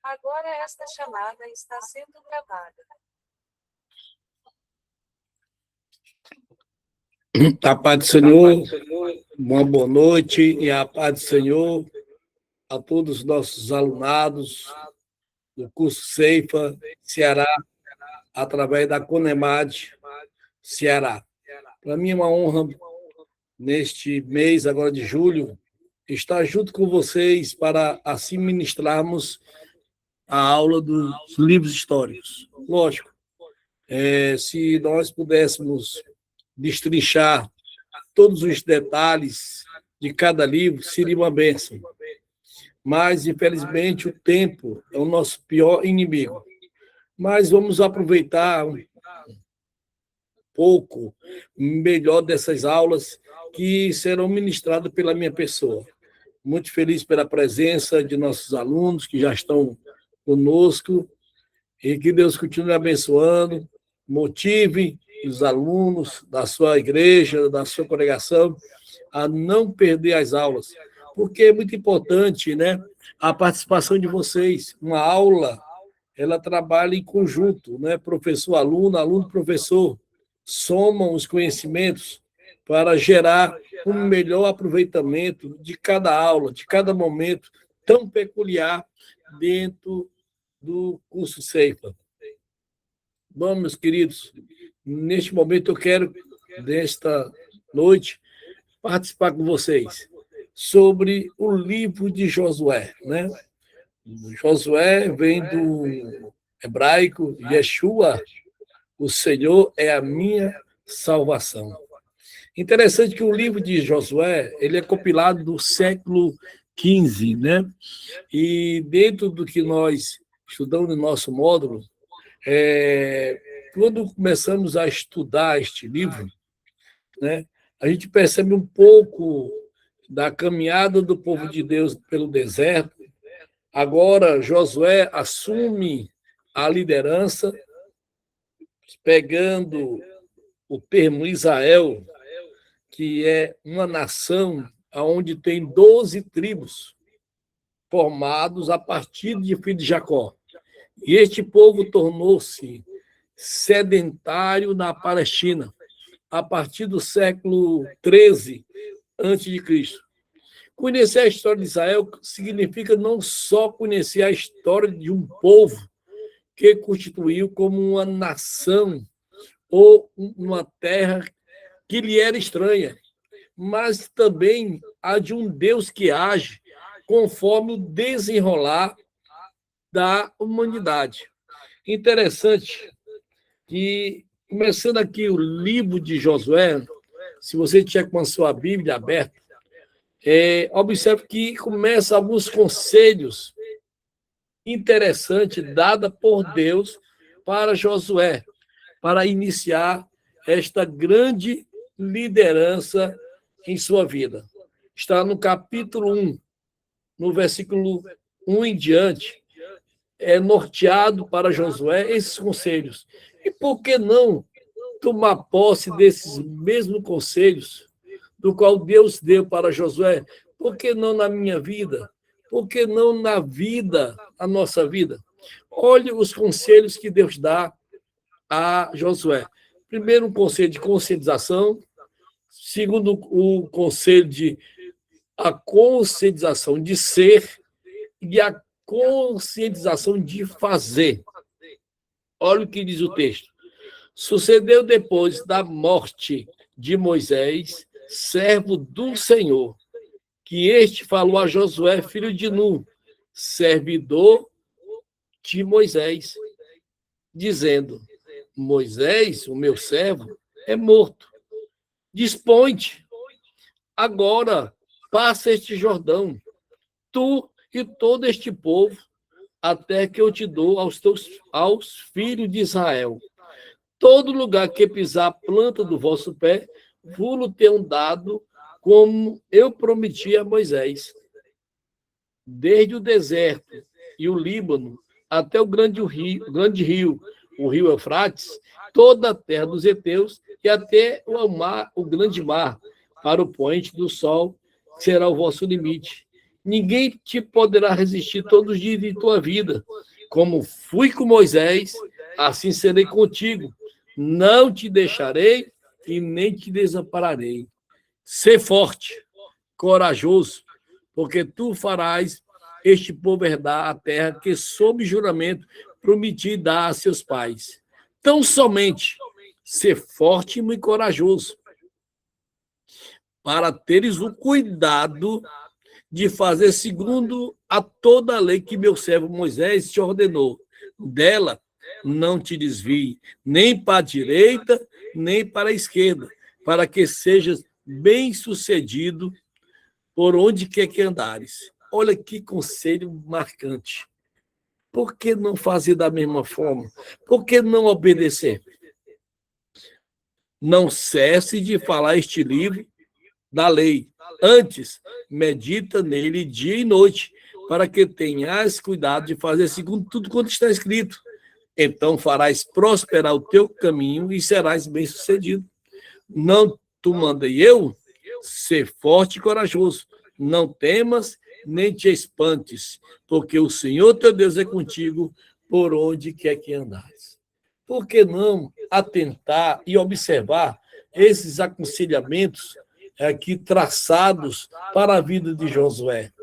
Agora esta chamada está sendo gravada. A paz do Senhor, uma boa noite e a paz do Senhor a todos os nossos alunados do curso Ceifa Ceará, através da Conemad Ceará. Para mim é uma honra, neste mês agora de julho, estar junto com vocês para assim ministrarmos a aula dos livros históricos. Lógico, se nós pudéssemos destrinchar todos os detalhes de cada livro, seria uma bênção. Mas, infelizmente, o tempo é o nosso pior inimigo. Mas vamos aproveitar um pouco melhor dessas aulas que serão ministradas pela minha pessoa. Muito feliz pela presença de nossos alunos que já estão conosco e que Deus continue abençoando, motive os alunos da sua igreja, da sua congregação, a não perder as aulas, porque é muito importante, né, a participação de vocês. Uma aula, ela trabalha em conjunto, né, professor-aluno, aluno-professor, somam os conhecimentos para gerar um melhor aproveitamento de cada aula, de cada momento tão peculiar dentro do curso Ceifa. Bom, meus queridos, neste momento eu quero, nesta noite, participar com vocês sobre o livro de Josué, né? Josué vem do hebraico Yeshua, o Senhor é a minha salvação. Interessante que o livro de Josué, ele é compilado do século XV, né? E dentro do que nós estudamos no nosso módulo, quando começamos a estudar este livro, né, a gente percebe um pouco da caminhada do povo de Deus pelo deserto. Agora, Josué assume a liderança, pegando o termo Israel, que é uma nação onde tem 12 tribos formados a partir de filho de Jacó. E este povo tornou-se sedentário na Palestina a partir do século XIII a.C. Conhecer a história de Israel significa não só conhecer a história de um povo que constituiu como uma nação ou uma terra que lhe era estranha, mas também a de um Deus que age conforme o desenrolar da humanidade. Interessante que, começando aqui o livro de Josué, se você tiver com a sua Bíblia aberta, observe que começa alguns conselhos interessantes dados por Deus para Josué, para iniciar esta grande liderança em sua vida. Está no capítulo 1, no versículo 1 em diante, é norteado para Josué esses conselhos. E por que não tomar posse desses mesmos conselhos do qual Deus deu para Josué? Por que não na minha vida? Por que não na vida, a nossa vida? Olhe os conselhos que Deus dá a Josué. Primeiro, um conselho de conscientização. Segundo, o conselho de a conscientização de ser e a conscientização de fazer. Olha o que diz o texto. Sucedeu depois da morte de Moisés, servo do Senhor, que este falou a Josué, filho de Nun, servidor de Moisés, dizendo: Moisés, o meu servo, é morto. Dispõe-te, agora passa este Jordão, tu e todo este povo, até que eu te dou aos filhos de Israel. Todo lugar que pisar a planta do vosso pé, vou-lo tenho dado, como eu prometi a Moisés. Desde o deserto e o Líbano até o grande rio, o rio Eufrates, toda a terra dos heteus e até o grande mar, para o poente do sol, será o vosso limite. Ninguém te poderá resistir todos os dias de tua vida. Como fui com Moisés, assim serei contigo. Não te deixarei e nem te desampararei. Sê forte, corajoso, porque tu farás este povo herdar a terra que, sob juramento, prometi dar a seus pais. Tão somente ser forte e muito corajoso, para teres o cuidado de fazer segundo a toda a lei que meu servo Moisés te ordenou. Dela não te desvie, nem para a direita, nem para a esquerda, para que sejas bem-sucedido por onde quer que andares. Olha que conselho marcante. Por que não fazer da mesma forma? Por que não obedecer? Não cesse de falar este livro da lei. Antes, medita nele dia e noite, para que tenhas cuidado de fazer segundo tudo quanto está escrito. Então farás prosperar o teu caminho e serás bem-sucedido. Não tu mandei eu? Ser forte e corajoso. Não temas, nem te espantes, porque o Senhor teu Deus é contigo por onde quer que andares. Por que não atentar e observar esses aconselhamentos aqui traçados para a vida de Josué?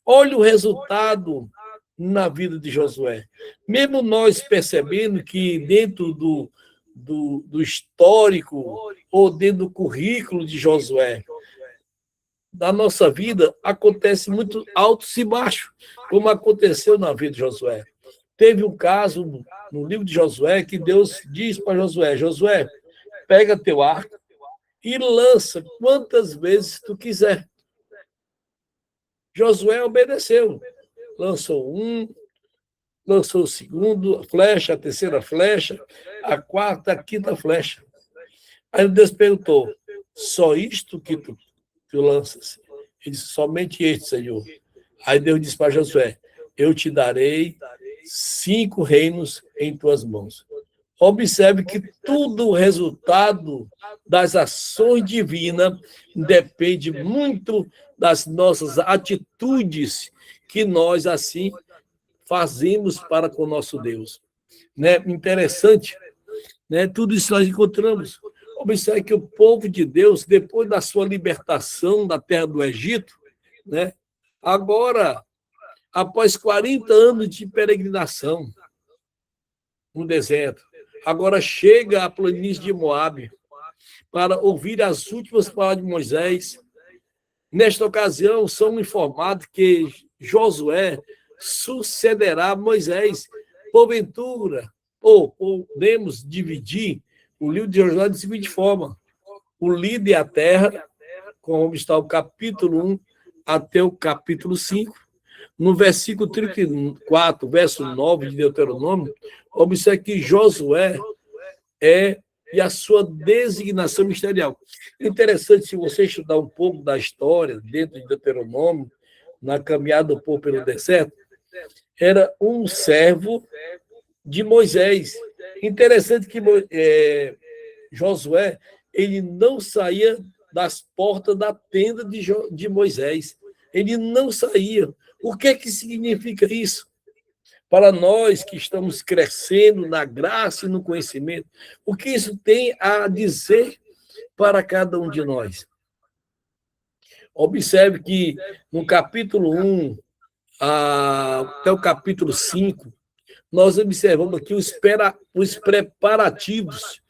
Olha o resultado na vida de Josué. Mesmo nós percebendo que dentro do histórico ou dentro do currículo de Josué, da nossa vida, acontece muito altos e baixos, como aconteceu na vida de Josué. Teve um caso no livro de Josué que Deus diz para Josué: Josué, pega teu arco e lança quantas vezes tu quiser. Josué obedeceu. Lançou um, lançou o segundo flecha, a terceira flecha, a quarta, a quinta flecha. Aí Deus perguntou: só isto que tu lanças? Ele disse: somente este, Senhor. Aí Deus disse para Josué: eu te darei 5 reinos em tuas mãos. Observe que tudo o resultado das ações divinas depende muito das nossas atitudes que nós, assim, fazemos para com o nosso Deus. Né? Interessante, né? Tudo isso nós encontramos. Observe que o povo de Deus, depois da sua libertação da terra do Egito, né? Agora, após 40 anos de peregrinação no deserto, agora chega à planície de Moabe para ouvir as últimas palavras de Moisés. Nesta ocasião, são informados que Josué sucederá a Moisés. Porventura, ou podemos dividir o livro de Josué da seguinte forma: o líder e a terra, como está o capítulo 1 até o capítulo 5. No versículo 34, verso 9 de Deuteronômio, observe que Josué e a sua designação ministerial. Interessante, se você estudar um pouco da história dentro de Deuteronômio, na caminhada do povo pelo deserto, era um servo de Moisés. Interessante que Josué, ele não saía das portas da tenda de Moisés. Ele não saía. O que é que significa isso? Para nós que estamos crescendo na graça e no conhecimento, o que isso tem a dizer para cada um de nós? Observe que no capítulo 1 até o capítulo 5, nós observamos aqui os preparativos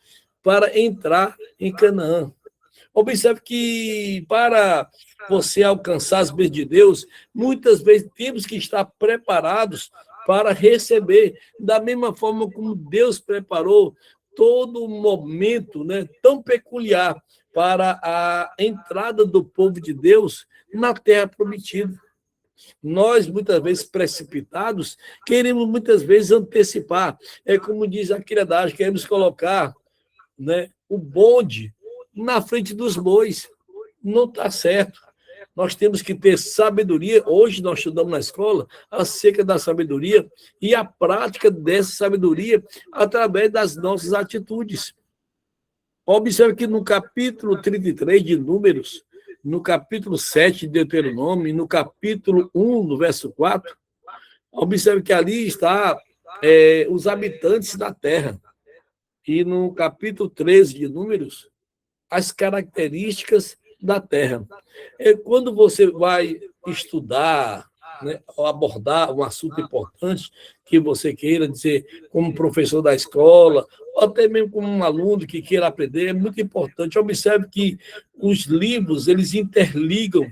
para entrar em Canaã. Observe que para você alcançar as bênçãos de Deus, muitas vezes temos que estar preparados para receber, da mesma forma como Deus preparou todo um momento, né, tão peculiar para a entrada do povo de Deus na terra prometida. Nós, muitas vezes, precipitados, queremos muitas vezes antecipar. É como diz aquele adágio, queremos colocar, né, o bonde na frente dos bois. Não está certo. Nós temos que ter sabedoria. Hoje nós estudamos na escola acerca da sabedoria e a prática dessa sabedoria através das nossas atitudes. Observe que no capítulo 33 de Números, no capítulo 7 de Deuteronômio, e no capítulo 1, no verso 4, observe que ali está os habitantes da terra. E no capítulo 13 de Números, as características da terra. Quando você vai estudar, né, ou abordar um assunto importante que você queira dizer, como professor da escola, ou até mesmo como um aluno que queira aprender, é muito importante. Observe que os livros, eles interligam,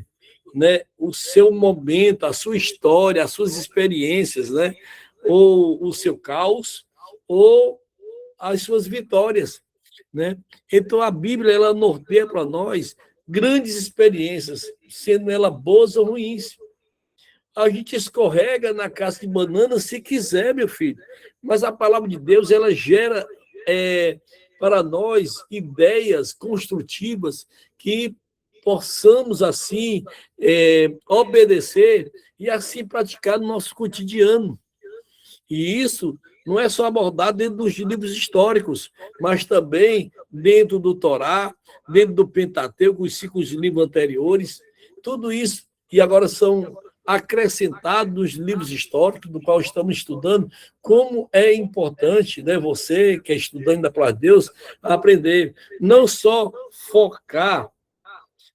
né, o seu momento, a sua história, as suas experiências, né, ou o seu caos, ou as suas vitórias, né? Então a Bíblia ela norteia para nós grandes experiências, sendo elas boas ou ruins. A gente escorrega na casca de banana se quiser, meu filho, mas a palavra de Deus ela gera para nós ideias construtivas que possamos assim obedecer e assim praticar no nosso cotidiano. E isso não é só abordado dentro dos livros históricos, mas também dentro do Torá, dentro do Pentateuco, os 5 livros anteriores. Tudo isso, e agora são acrescentados nos livros históricos, do qual estamos estudando, como é importante, né, você que é estudante da Palavra de Deus, aprender, não só focar,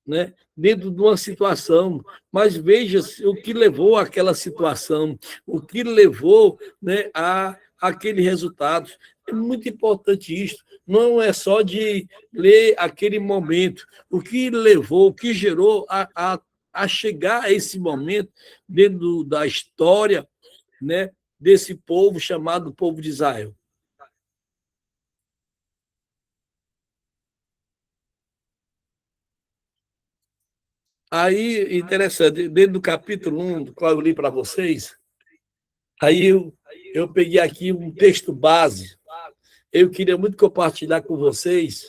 né, dentro de uma situação, mas veja o que levou àquela situação, o que levou, né, a aquele resultado. É muito importante isso. Não é só de ler aquele momento, o que levou, o que gerou a chegar a esse momento dentro da história, né, desse povo chamado povo de Israel. Aí, interessante, dentro do capítulo 1, do qual eu li para vocês, aí eu peguei aqui um texto base. Eu queria muito compartilhar com vocês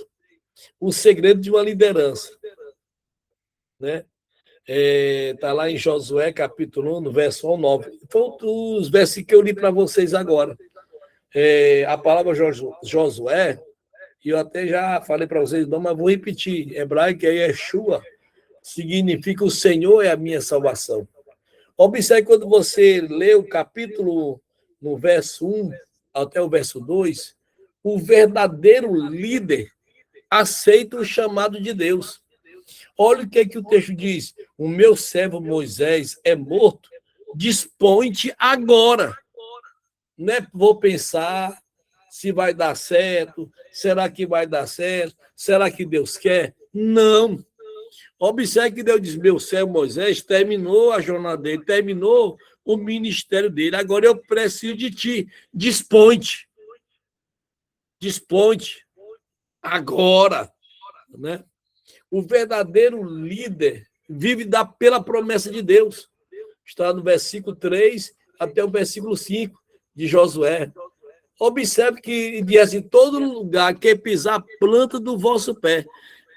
o segredo de uma liderança, né? Está lá em Josué, capítulo 1, no verso 1 ao 9. Foi os versos que eu li para vocês agora. A palavra Josué, e eu até já falei para vocês, não, mas vou repetir. Hebraico é Yeshua, significa o Senhor é a minha salvação. Observe quando você lê o capítulo no verso 1 até o verso 2, o verdadeiro líder aceita o chamado de Deus. Olha o que o texto diz. O meu servo Moisés é morto, dispõe-te agora. Não é vou pensar se vai dar certo, será que vai dar certo, será que Deus quer? Não. Observe que Deus diz, meu servo Moisés terminou a jornada dele, terminou o ministério dele, agora eu preciso de ti, dispõe-te, agora, né? O verdadeiro líder vive pela promessa de Deus, está no versículo 3 até o versículo 5 de Josué. Observe que diz em todo lugar que pisar a planta do vosso pé.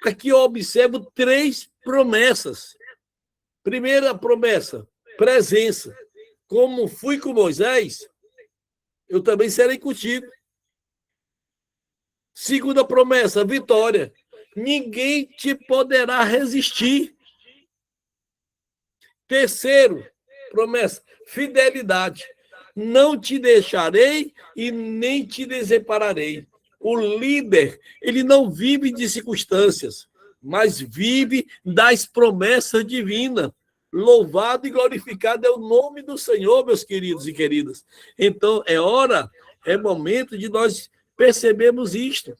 Aqui eu observo 3 promessas. Primeira promessa, presença. Como fui com Moisés, eu também serei contigo. Segunda promessa, vitória. Ninguém te poderá resistir. Terceiro, promessa, fidelidade. Não te deixarei e nem te desampararei. O líder, ele não vive de circunstâncias, mas vive das promessas divinas. Louvado e glorificado é o nome do Senhor, meus queridos e queridas. Então, é momento de nós percebermos isto.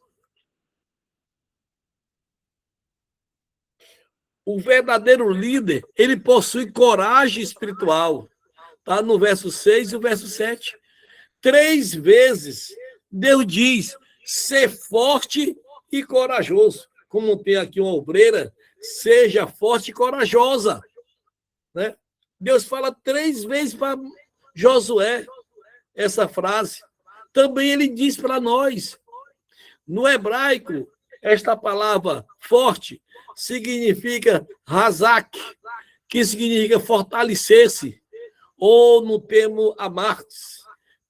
O verdadeiro líder, ele possui coragem espiritual. Está no verso 6 e o verso 7. 3 vezes, Deus diz, ser forte e corajoso. Como tem aqui uma obreira, seja forte e corajosa. Né? Deus fala 3 vezes para Josué essa frase. Também ele diz para nós. No hebraico, esta palavra forte significa razak, que significa fortalecer-se, ou no termo amartes,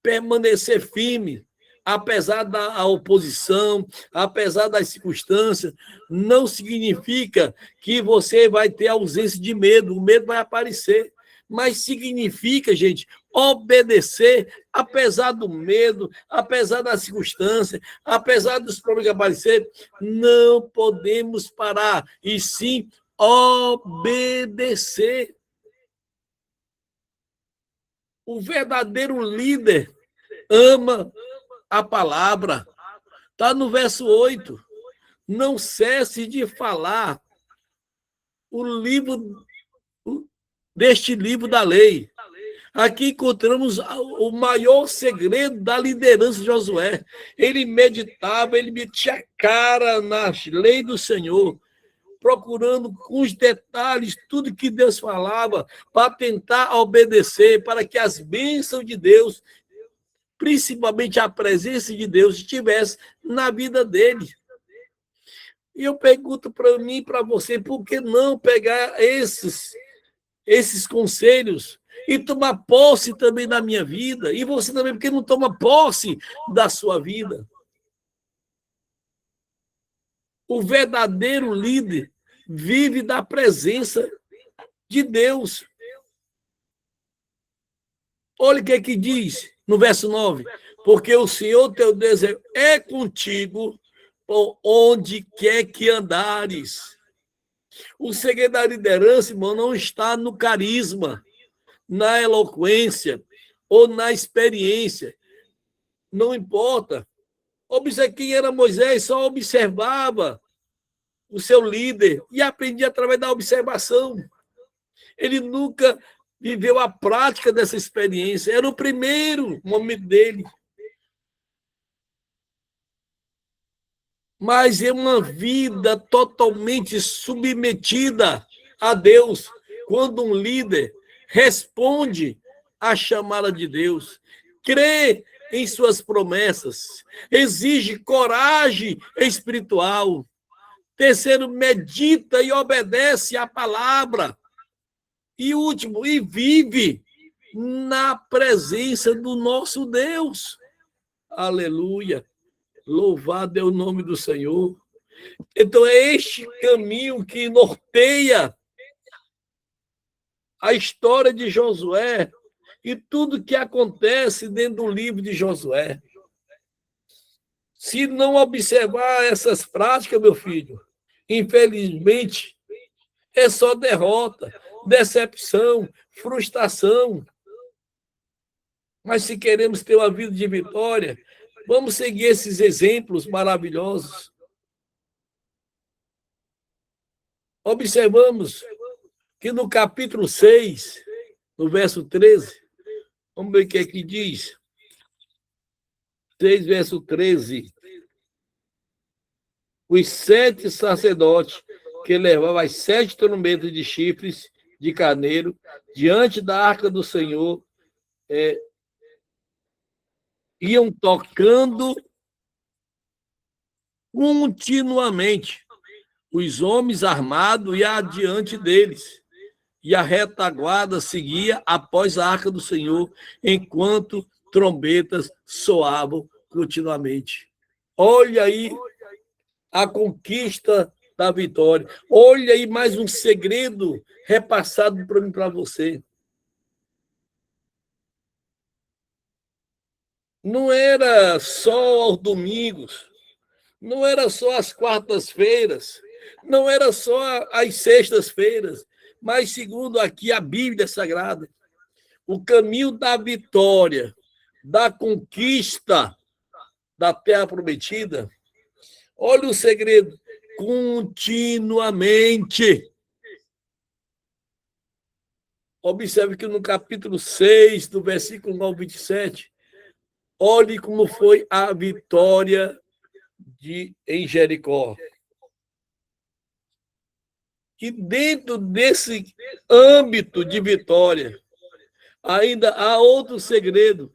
permanecer firme, apesar da oposição, apesar das circunstâncias, não significa que você vai ter ausência de medo, o medo vai aparecer, mas significa, gente, obedecer, apesar do medo, apesar das circunstâncias, apesar dos problemas que aparecerem, não podemos parar, e sim obedecer. O verdadeiro líder ama a palavra. Está no verso 8. Não cesse de falar deste livro da lei. Aqui encontramos o maior segredo da liderança de Josué. Ele meditava, ele metia a cara na lei do Senhor, procurando com os detalhes tudo que Deus falava, para tentar obedecer, para que as bênçãos de Deus, principalmente a presença de Deus, estivesse na vida dele. E eu pergunto para mim e para você, por que não pegar esses conselhos e tomar posse também da minha vida? E você também, porque não toma posse da sua vida? O verdadeiro líder vive da presença de Deus. Olha o que é que diz no verso 9. Porque o Senhor teu Deus é contigo por onde quer que andares. O segredo da liderança, irmão, não está no carisma, na eloquência ou na experiência. Não importa. Observe quem era Moisés, só observava o seu líder e aprendia através da observação. Ele nunca viveu a prática dessa experiência. Era o primeiro momento dele. Mas é uma vida totalmente submetida a Deus. Quando um líder responde à chamada de Deus, crê em suas promessas, exige coragem espiritual. Terceiro, medita e obedece à palavra. E último, e vive na presença do nosso Deus. Aleluia. Louvado é o nome do Senhor. Então, é este caminho que norteia a história de Josué e tudo que acontece dentro do livro de Josué. Se não observar essas práticas, meu filho, infelizmente, é só derrota, decepção, frustração. Mas se queremos ter uma vida de vitória, vamos seguir esses exemplos maravilhosos. Observamos que no capítulo 6, no verso 13, vamos ver o que é que diz. 6, verso 13. Os 7 sacerdotes que levavam as 7 trombetas de chifres de carneiro diante da arca do Senhor iam tocando continuamente. Os homens armados iam adiante deles, e a retaguarda seguia após a arca do Senhor, enquanto trombetas soavam continuamente. Olha aí a conquista da vitória. Olha aí mais um segredo repassado para mim, para você. Não era só aos domingos, não era só às quartas-feiras, não era só às sextas-feiras, mas segundo aqui a Bíblia Sagrada, o caminho da vitória, da conquista da terra prometida, olha o segredo, continuamente. Observe que no capítulo 6, do versículo 9 ao 27, olhe como foi a vitória em Jericó. E dentro desse âmbito de vitória, ainda há outro segredo.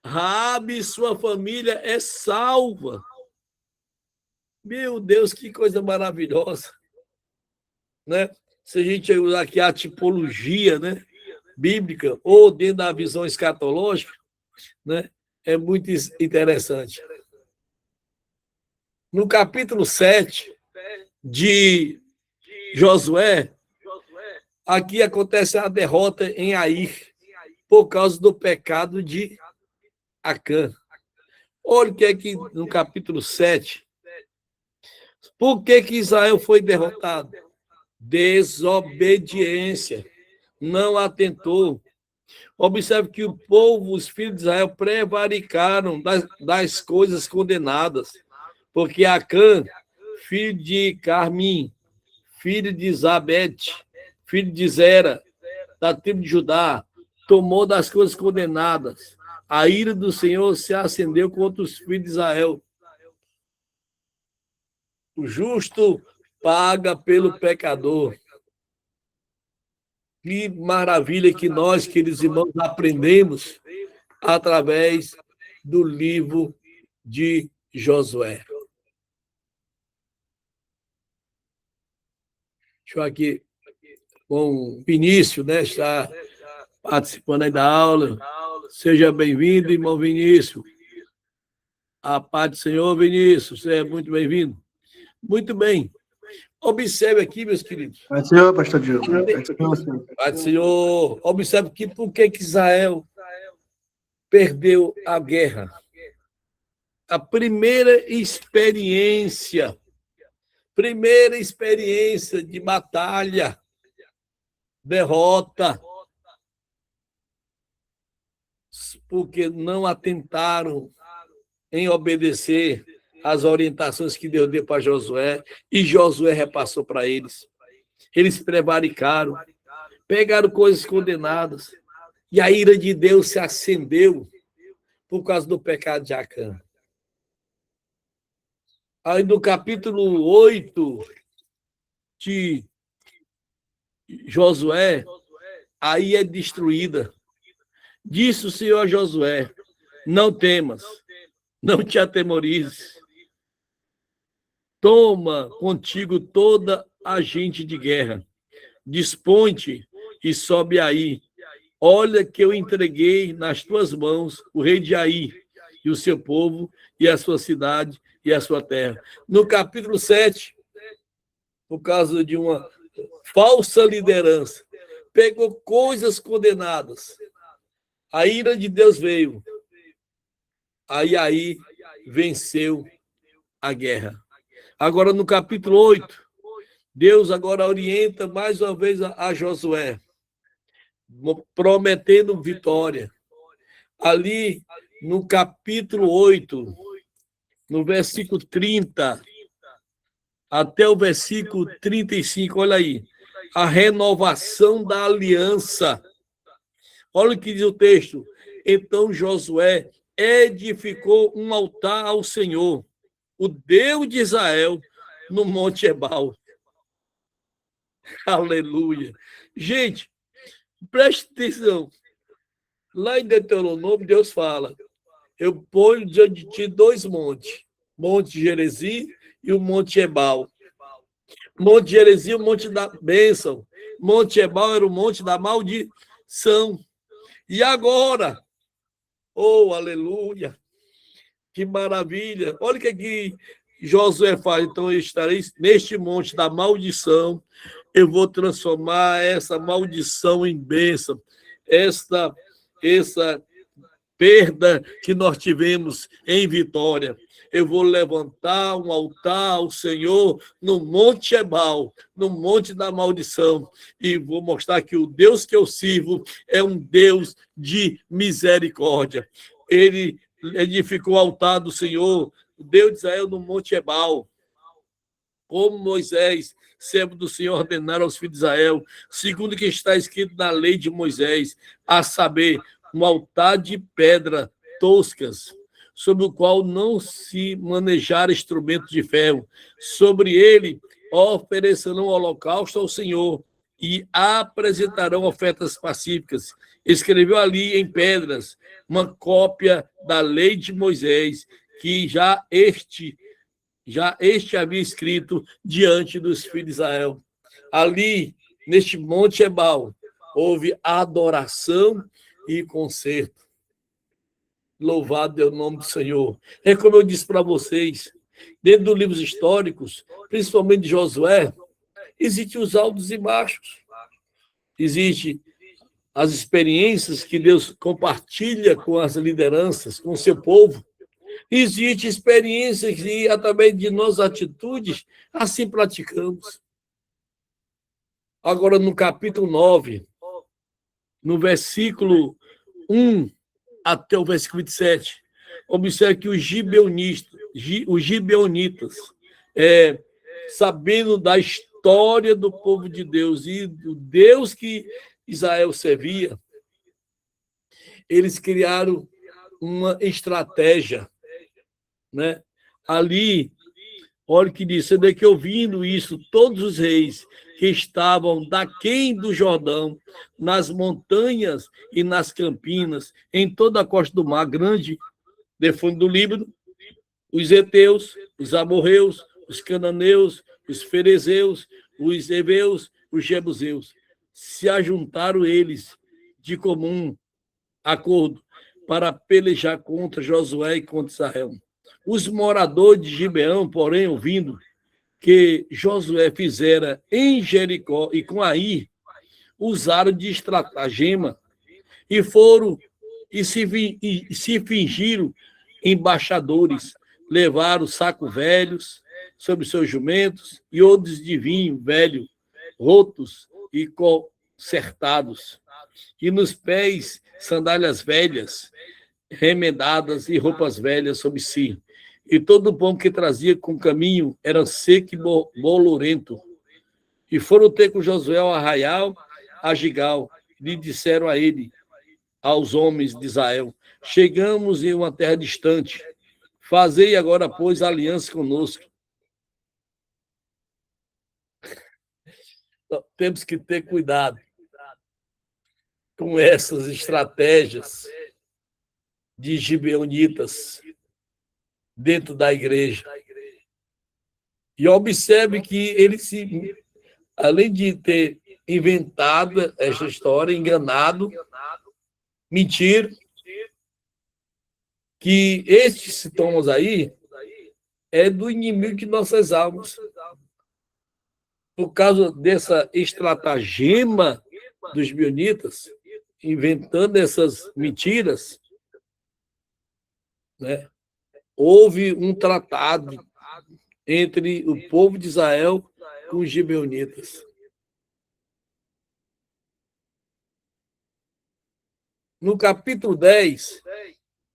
Raabe e sua família é salva. Meu Deus, que coisa maravilhosa, né? Se a gente usar aqui a tipologia, né, bíblica, ou dentro da visão escatológica, né, é muito interessante. No capítulo 7 de Josué, aqui acontece a derrota em Air, por causa do pecado de Acã. Olha o que é que no capítulo 7, por que Israel foi derrotado? Desobediência. Não atentou. Observe que o povo, os filhos de Israel, prevaricaram das coisas condenadas, porque Acã, filho de Carmim, filho de Zabete, filho de Zera, da tribo de Judá, tomou das coisas condenadas. A ira do Senhor se acendeu contra os filhos de Israel. O justo paga pelo pecador. Que maravilha que nós, queridos irmãos, aprendemos através do livro de Josué. Deixa eu aqui com o Vinícius, né? Está participando aí da aula. Seja bem-vindo, irmão Vinícius. A paz do Senhor, Vinícius. Você é muito bem-vindo. Muito bem. Observe aqui, meus queridos. Paz do Senhor, pastor Diogo. Paz do Senhor. Observe aqui por que Israel perdeu a guerra. A primeira experiência de batalha, derrota, porque não atentaram em obedecer às orientações que Deus deu para Josué, e Josué repassou para eles. Eles prevaricaram, pegaram coisas condenadas, e a ira de Deus se acendeu por causa do pecado de Acã. Aí no capítulo 8 de Josué, aí é destruída. Disse o Senhor a Josué: não temas, não te atemorizes. Toma contigo toda a gente de guerra. Dispõe-te e sobe aí. Olha que eu entreguei nas tuas mãos o rei de Aí, e o seu povo, e a sua cidade, e a sua terra. No capítulo 7, por causa de uma falsa liderança, pegou coisas condenadas. A ira de Deus veio. Aí venceu a guerra. Agora, no capítulo 8, Deus agora orienta mais uma vez a Josué, prometendo vitória. Ali, no capítulo 8, no versículo 30, até o versículo 35, olha aí, a renovação da aliança. Olha o que diz o texto. Então Josué edificou um altar ao Senhor, o Deus de Israel, no Monte Ebal. Aleluia. Gente, preste atenção. Lá em Deuteronômio, Deus fala: eu ponho diante de ti dois montes, Monte Gerezim e o Monte Ebal. Monte Gerezim, o monte da bênção. Monte Ebal era o monte da maldição. E agora, oh, aleluia, que maravilha. Olha o que aqui Josué fala: então eu estarei neste monte da maldição, eu vou transformar essa maldição em bênção. Essa perda que nós tivemos em vitória. Eu vou levantar um altar ao Senhor no Monte Ebal, no Monte da Maldição, e vou mostrar que o Deus que eu sirvo é um Deus de misericórdia. Ele edificou o altar do Senhor, o Deus de Israel, no Monte Ebal, como Moisés, servo do Senhor, ordenaram aos filhos de Israel, segundo o que está escrito na lei de Moisés, a saber, um altar de pedra toscas, sobre o qual não se manejar instrumentos de ferro. Sobre ele oferecerão holocausto ao Senhor e apresentarão ofertas pacíficas. Escreveu ali em pedras uma cópia da lei de Moisés, que já este havia escrito diante dos filhos de Israel. Ali, neste Monte Ebal, houve adoração e concerto. Louvado é o nome do Senhor. É como eu disse para vocês, dentro dos livros históricos, principalmente de Josué, existem os altos e baixos. Existem as experiências que Deus compartilha com as lideranças, com o seu povo. Existem experiências que, através de nossas atitudes, assim praticamos. Agora, no capítulo 9, no versículo 1 até o versículo 27, observe que os gibeonitas, sabendo da história do povo de Deus e do Deus que Israel servia, eles criaram uma estratégia, né? Ali, olha o que diz, sendo que ouvindo isso, todos os reis que estavam daquém do Jordão, nas montanhas e nas campinas, em toda a costa do mar grande, de fundo do Líbano, os heteus, os amorreus, os cananeus, os ferezeus, os heveus, os jebuseus, se ajuntaram eles de comum acordo para pelejar contra Josué e contra Israel. Os moradores de Gibeão, porém, ouvindo que Josué fizera em Jericó e com Ai, usaram de estratagema e foram e se fingiram embaixadores, levaram sacos velhos sobre seus jumentos e odres de vinho velho, rotos e consertados, e nos pés sandálias velhas, remendadas e roupas velhas sobre si. E todo o pão que trazia com o caminho era seco e bolorento. E foram ter com Josué ao arraial, a Gigal, e lhe disseram a ele, aos homens de Israel, chegamos em uma terra distante, fazei agora, pois, aliança conosco. Então, temos que ter cuidado com essas estratégias de gibeonitas dentro da igreja. E observe que eles, além de ter inventado essa história, enganado, mentiram, que estes sintomas aí é do inimigo de nossas almas. Por causa dessa estratagema dos gibeonitas, inventando essas mentiras, né? Houve um tratado entre o povo de Israel com os gibeonitas. No capítulo 10,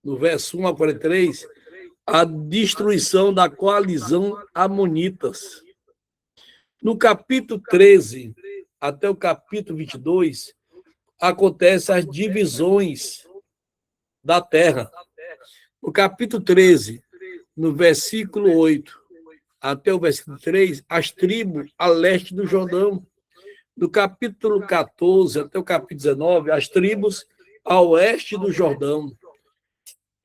no verso 1 a 43, a destruição da coalizão amonitas. No capítulo 13 até o capítulo 22, acontecem as divisões da terra. No capítulo 13, no versículo 8 até o versículo 3, as tribos a leste do Jordão. No capítulo 14 até o capítulo 19, as tribos a oeste do Jordão.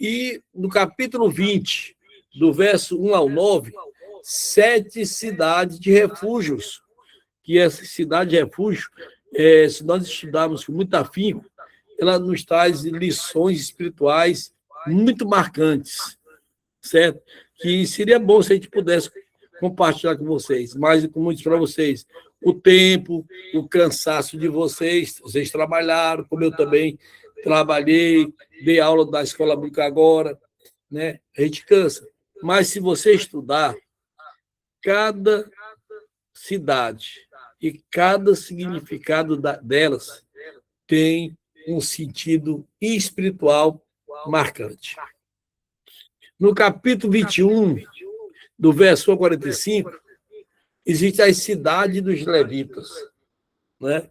E no capítulo 20, do verso 1 ao 9, 7 cidades de refúgios. Que essa cidade de refúgio, se nós estudarmos com muito afinco, ela nos traz lições espirituais muito marcantes, certo? Que seria bom se a gente pudesse compartilhar com vocês, mas como eu disse para vocês, o tempo, o cansaço de vocês trabalharam, como eu também trabalhei, dei aula da escola bíblica agora, né? A gente cansa. Mas se você estudar, cada cidade e cada significado delas tem um sentido espiritual marcante. No capítulo 21, do verso 45, existe a cidade dos levitas, né?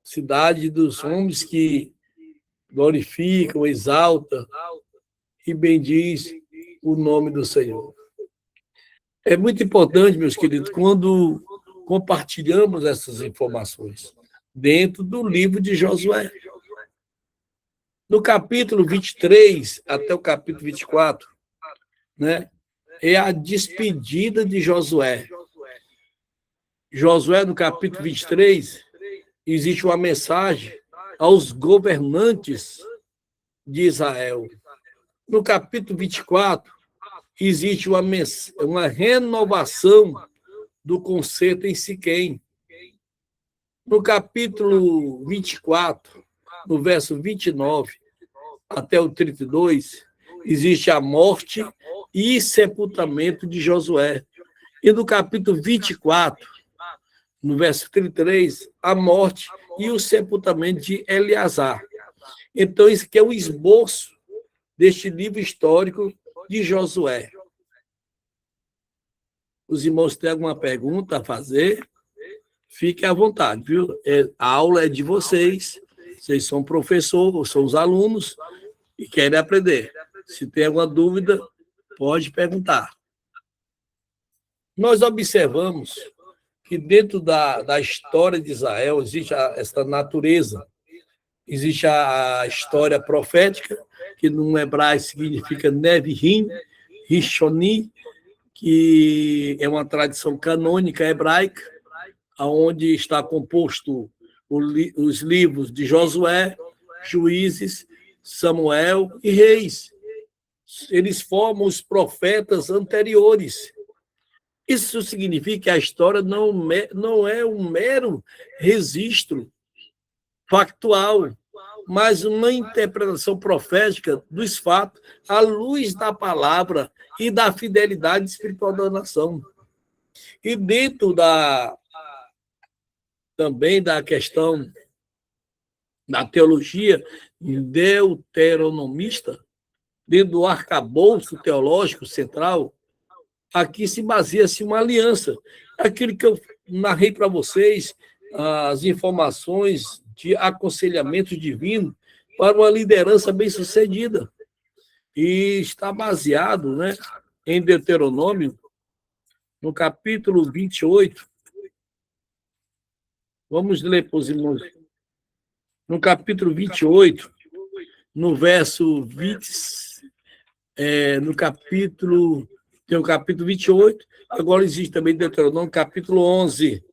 Cidade dos homens que glorificam, exaltam e bendiz o nome do Senhor. É muito importante, meus queridos, quando compartilhamos essas informações dentro do livro de Josué. No capítulo 23 até o capítulo 24, né, é a despedida de Josué. Josué, no capítulo 23, existe uma mensagem aos governantes de Israel. No capítulo 24, existe uma renovação do conceito em Siquém. No capítulo 24, no verso 29 até o 32, existe a morte e sepultamento de Josué. E no capítulo 24, no verso 33, a morte e o sepultamento de Eleazar. Então, isso aqui é um esboço deste livro histórico de Josué. Os irmãos têm alguma pergunta a fazer? Fiquem à vontade, viu? A aula é de vocês. Vocês são professores, são os alunos e querem aprender. Se tem alguma dúvida, pode perguntar. Nós observamos que dentro da história de Israel existe essa natureza. Existe a história profética, que no hebraico significa Nevi'im, Rishoni, que é uma tradição canônica hebraica, onde está composto os livros de Josué, Juízes, Samuel e Reis. Eles formam os profetas anteriores. Isso significa que a história não é um mero registro factual, mas uma interpretação profética dos fatos à luz da palavra e da fidelidade espiritual da nação. E dentro também da questão da teologia deuteronomista, dentro do arcabouço teológico central, aqui se baseia-se uma aliança. Aquilo que eu narrei para vocês, as informações de aconselhamento divino para uma liderança bem-sucedida. E está baseado, né, em Deuteronômio, no capítulo 28. Vamos ler para os irmãos. No capítulo 28, no verso 20, no capítulo... Tem o capítulo 28, agora existe também Deuteronômio, capítulo 11.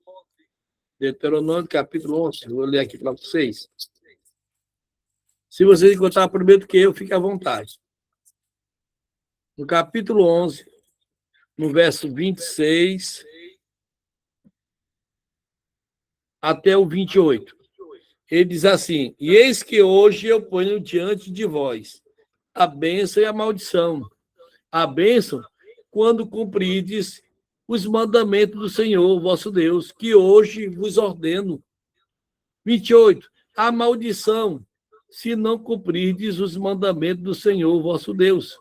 Deuteronômio, capítulo 11. Vou ler aqui para vocês. Se vocês encontrarem primeiro do que eu, fique à vontade. No capítulo 11, no verso 26 até o 28. Ele diz assim: e eis que hoje eu ponho diante de vós a bênção e a maldição. A bênção, quando cumprides os mandamentos do Senhor, vosso Deus, que hoje vos ordeno. 28. A maldição, se não cumprirdes os mandamentos do Senhor, vosso Deus.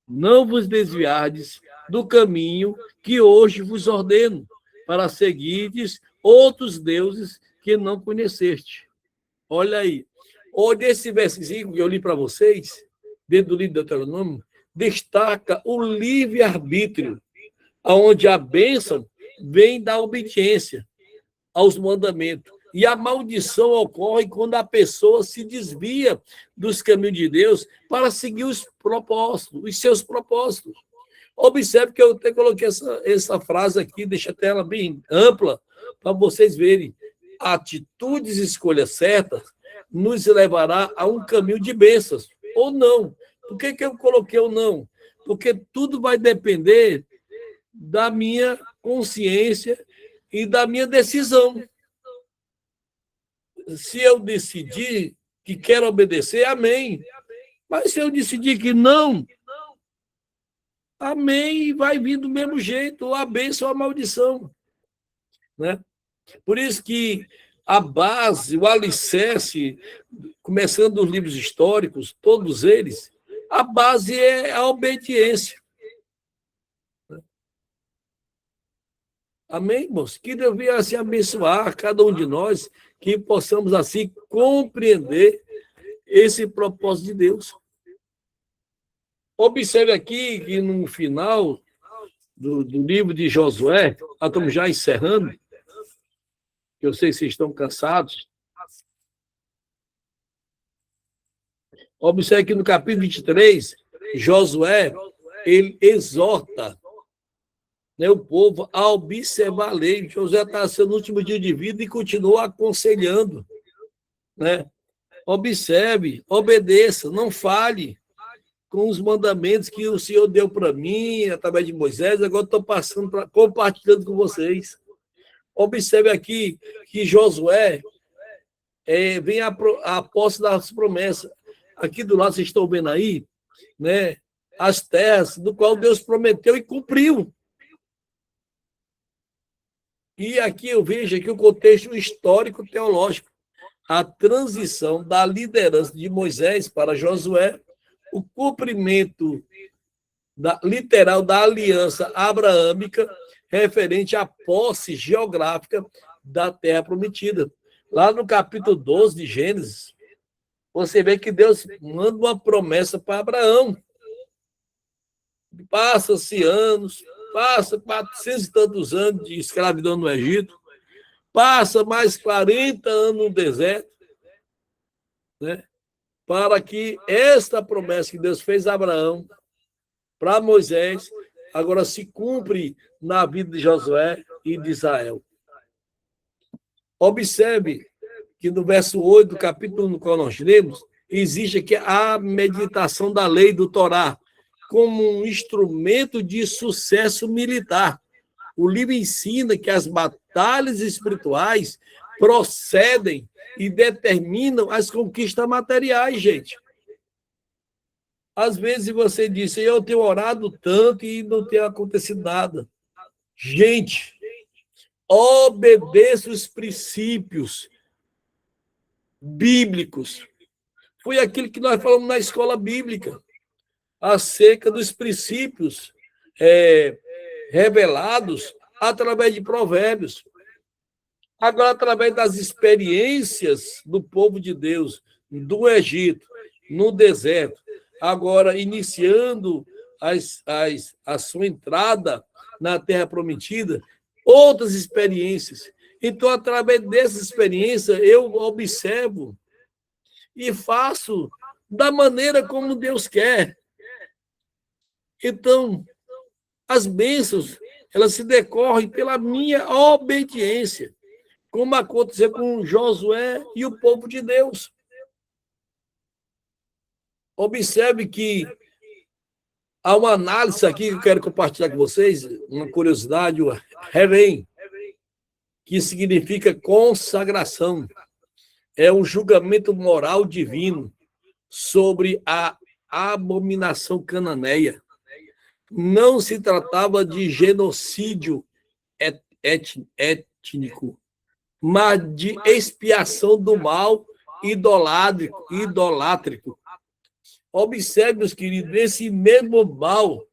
Não vos desviardes do caminho que hoje vos ordeno, para seguirdes outros deuses que não conheceste. Olha aí. Olha esse versículo que eu li para vocês, dentro do livro de Deuteronômio, destaca o livre-arbítrio, onde a bênção vem da obediência aos mandamentos. E a maldição ocorre quando a pessoa se desvia dos caminhos de Deus para seguir os propósitos, os seus propósitos. Observe que eu até coloquei essa frase aqui, deixa a tela bem ampla, para vocês verem. Atitudes e escolhas certas nos levará a um caminho de bênçãos, ou não. Por que eu coloquei ou não? Porque tudo vai depender da minha consciência e da minha decisão. Se eu decidir que quero obedecer, amém. Mas se eu decidir que não, amém, e vai vir do mesmo jeito, ou a bênção ou a maldição. Né? Por isso que a base, o alicerce, começando dos livros históricos, todos eles, a base é a obediência. Amém, irmãos? Que Deus venha assim abençoar cada um de nós, que possamos assim compreender esse propósito de Deus. Observe aqui que no final do livro de Josué, nós estamos já encerrando, eu sei que vocês estão cansados. Observe que no capítulo 23, Josué, ele exorta, né, o povo a observar a lei. Josué está no seu último dia de vida e continua aconselhando. Né? Observe, obedeça, não fale. com os mandamentos que o Senhor deu para mim, através de Moisés, agora estou compartilhando com vocês. Observe aqui que Josué vem a posse das promessas. Aqui do lado, vocês estão vendo aí, né, as terras do qual Deus prometeu e cumpriu. E aqui eu vejo aqui o contexto histórico teológico, a transição da liderança de Moisés para Josué, o cumprimento literal da aliança abraâmica referente à posse geográfica da terra prometida. Lá no capítulo 12 de Gênesis, você vê que Deus manda uma promessa para Abraão. Passa-se anos, passa 400 e tantos anos de escravidão no Egito, passa mais 40 anos no deserto, né, para que esta promessa que Deus fez a Abraão, para Moisés, agora se cumpre na vida de Josué e de Israel. Observe que no verso 8 do capítulo no qual nós lemos, existe aqui a meditação da lei do Torá como um instrumento de sucesso militar. O livro ensina que as batalhas espirituais procedem e determinam as conquistas materiais, gente. Às vezes você diz, eu tenho orado tanto e não tem acontecido nada. Gente, obedeça os princípios bíblicos. Foi aquilo que nós falamos na escola bíblica, acerca dos princípios revelados através de provérbios. Agora, através das experiências do povo de Deus, do Egito, no deserto, agora iniciando a sua entrada na Terra Prometida, outras experiências. Então, através dessas experiências, eu observo e faço da maneira como Deus quer. Então, as bênçãos, elas se decorrem pela minha obediência, como aconteceu com Josué e o povo de Deus. Observe que há uma análise aqui que eu quero compartilhar com vocês, uma curiosidade, o Herem, que significa consagração. É um julgamento moral divino sobre a abominação cananeia. Não se tratava de genocídio étnico, mas de expiação do mal idolátrico. Observe, meus queridos, esse mesmo mal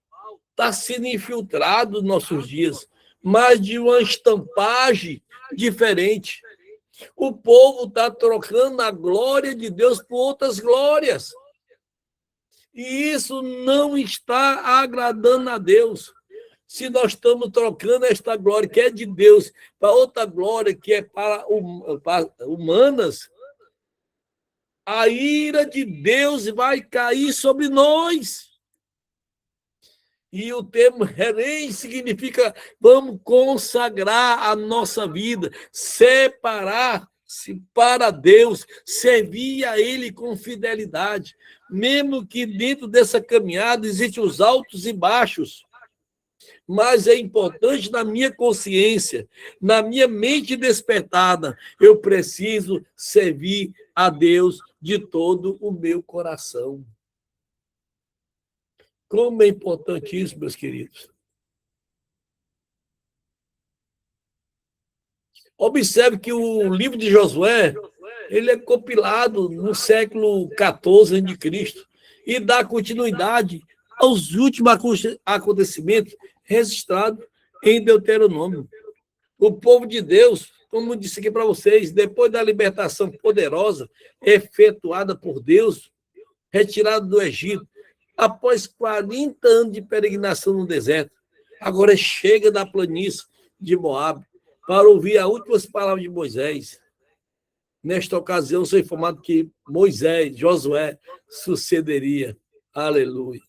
está sendo infiltrado nos nossos dias, mas de uma estampagem diferente. O povo está trocando a glória de Deus por outras glórias. E isso não está agradando a Deus. Se nós estamos trocando esta glória que é de Deus para outra glória que é para humanas, a ira de Deus vai cair sobre nós. E o termo herém significa vamos consagrar a nossa vida, separar-se para Deus, servir a Ele com fidelidade. Mesmo que dentro dessa caminhada existem os altos e baixos, mas é importante na minha consciência, na minha mente despertada, eu preciso servir a Deus de todo o meu coração. Como é importante isso, meus queridos. Observe que o livro de Josué, ele é compilado no século XIV a.C. e dá continuidade aos últimos acontecimentos registrados em Deuteronômio. O povo de Deus, como eu disse aqui para vocês, depois da libertação poderosa efetuada por Deus, retirado do Egito, após 40 anos de peregrinação no deserto, agora chega da planície de Moabe para ouvir as últimas palavras de Moisés. Nesta ocasião, sou informado que Josué, sucederia. Aleluia.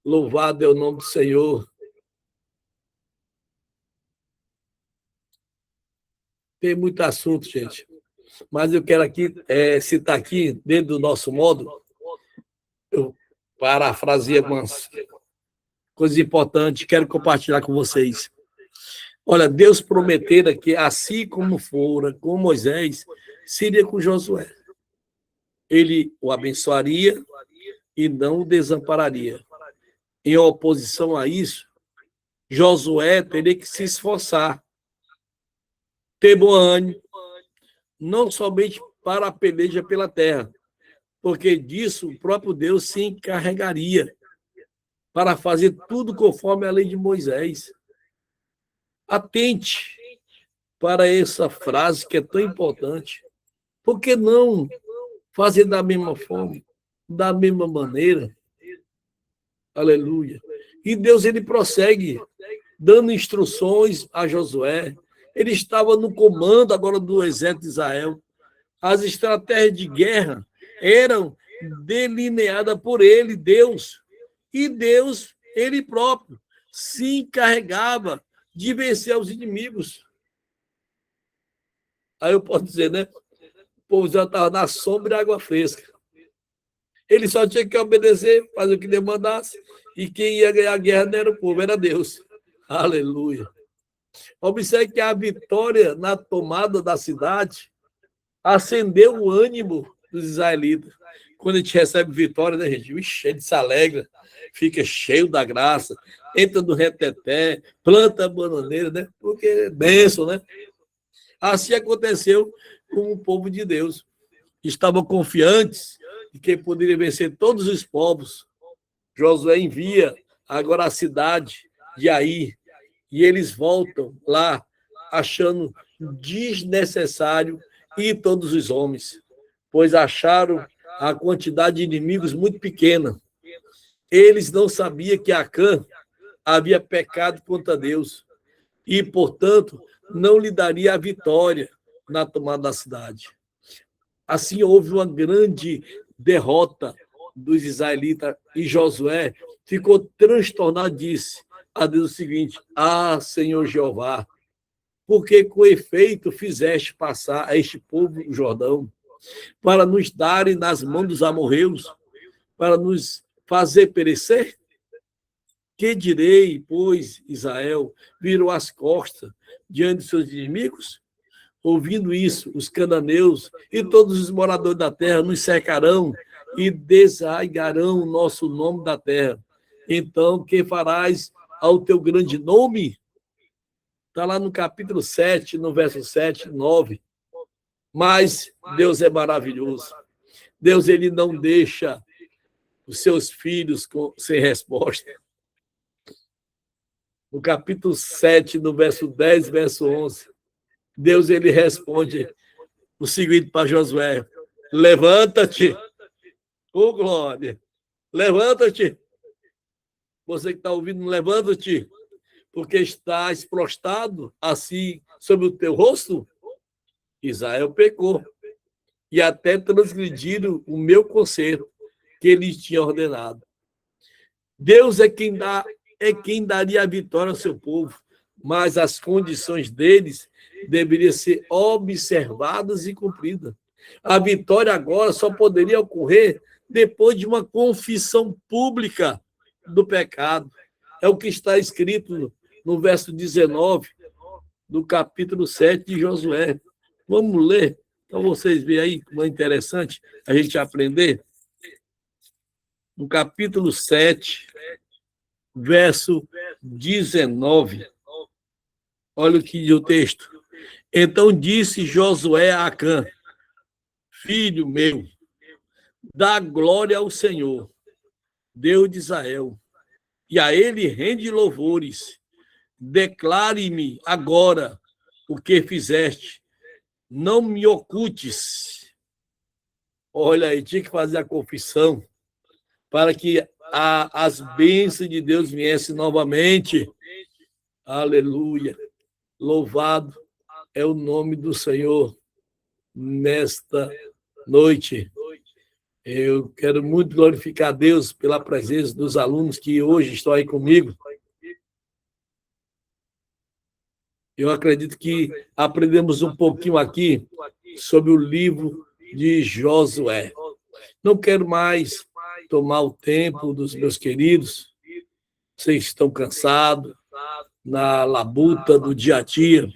Louvado é o nome do Senhor. Tem muito assunto, gente. Mas eu quero aqui citar aqui, dentro do nosso modo, parafrasear umas coisas importantes, quero compartilhar com vocês. Olha, Deus prometera que, assim como fora com Moisés, seria com Josué. Ele o abençoaria e não o desampararia. Em oposição a isso, Josué teria que se esforçar, ter bom ânimo, não somente para a peleja pela terra, porque disso o próprio Deus se encarregaria para fazer tudo conforme a lei de Moisés. Atente para essa frase que é tão importante. Por que não fazer da mesma forma, da mesma maneira? Aleluia. E Deus, ele prossegue dando instruções a Josué. Ele estava no comando agora do exército de Israel. As estratégias de guerra eram delineadas por ele, Deus. E Deus, ele próprio, se encarregava de vencer os inimigos. Aí eu posso dizer, né? O povo já estava na sombra e água fresca. Ele só tinha que obedecer, fazer o que demandasse. E quem ia ganhar a guerra não era o povo, era Deus. Aleluia. Observe que a vitória na tomada da cidade acendeu o ânimo dos israelitas. Quando a gente recebe vitória, né, gente? Ixi, a gente se alegra, fica cheio da graça, entra no reteté, planta a bananeira, né? Porque é bênção, né? Assim aconteceu com o povo de Deus. Estavam confiantes de que poderia vencer todos os povos. Josué envia agora a cidade de Ai, e eles voltam lá achando desnecessário ir todos os homens, pois acharam a quantidade de inimigos muito pequena. Eles não sabiam que Acã havia pecado contra Deus e, portanto, não lhe daria a vitória na tomada da cidade. Assim, houve uma grande derrota dos israelitas e Josué ficou transtornado, disse a Deus o seguinte: Ah, Senhor Jeová, porque com efeito fizeste passar a este povo o Jordão, para nos darem nas mãos dos amorreus, para nos fazer perecer? Que direi, pois, Israel virou as costas diante de seus inimigos? Ouvindo isso, os cananeus e todos os moradores da terra nos cercarão e desarraigarão o nosso nome da terra. Então, que farás ao teu grande nome? Está lá no capítulo 7, no verso 7, 9. Mas Deus é maravilhoso. Deus, ele não deixa os seus filhos sem resposta. No capítulo 7, no verso 10, verso 11, Deus, ele responde o seguinte para Josué: levanta-te, ô glória, levanta-te. Você que está ouvindo, levanta-te, porque estás prostrado assim sobre o teu rosto. Israel pecou e até transgrediram o meu conselho que ele tinha ordenado. Deus é quem daria a vitória ao seu povo, mas as condições deles deveriam ser observadas e cumpridas. A vitória agora só poderia ocorrer depois de uma confissão pública do pecado. É o que está escrito no verso 19 do capítulo 7 de Josué. Vamos ler, então vocês veem aí como é interessante a gente aprender. No capítulo 7, verso 19. Olha o que diz o texto. Então disse Josué a Acã: filho meu, dá glória ao Senhor, Deus de Israel, e a ele rende louvores. Declare-me agora o que fizeste, não me ocultes. Olha aí, tinha que fazer a confissão para que as bênçãos de Deus viessem novamente. Aleluia. Louvado é o nome do Senhor nesta noite. Eu quero muito glorificar a Deus pela presença dos alunos que hoje estão aí comigo. Eu acredito que aprendemos um pouquinho aqui sobre o livro de Josué. Não quero mais tomar o tempo dos meus queridos. Vocês estão cansados, na labuta do dia a dia,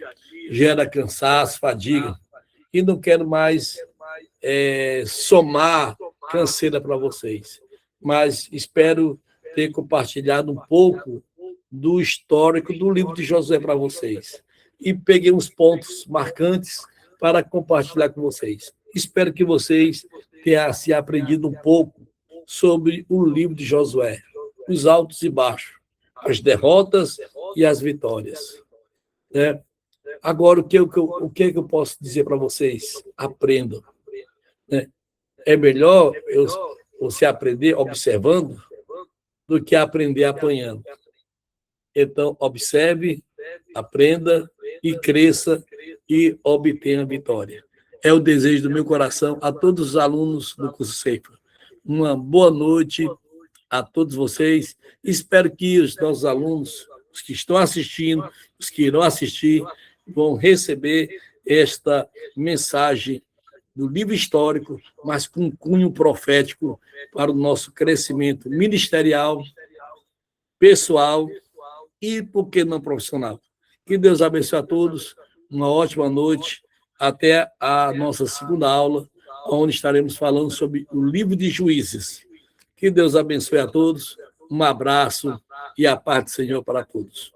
gera cansaço, fadiga. E não quero mais somar canseira para vocês. Mas espero ter compartilhado um pouco do histórico do livro de Josué para vocês. E peguei uns pontos marcantes para compartilhar com vocês. Espero que vocês tenham se aprendido um pouco sobre o livro de Josué, os altos e baixos, as derrotas e as vitórias. Né? Agora, o que eu posso dizer para vocês? Aprendam. Né? É melhor você aprender observando do que aprender apanhando. Então, observe, aprenda e cresça e obtenha a vitória. É o desejo do meu coração a todos os alunos do curso Ceifa. Uma boa noite a todos vocês. Espero que os nossos alunos, os que estão assistindo, os que irão assistir, vão receber esta mensagem do livro histórico, mas com cunho profético para o nosso crescimento ministerial, pessoal e, por que não, profissional. Que Deus abençoe a todos. Uma ótima noite. Até a nossa segunda aula, onde estaremos falando sobre o livro de Juízes. Que Deus abençoe a todos. Um abraço e a paz do Senhor para todos.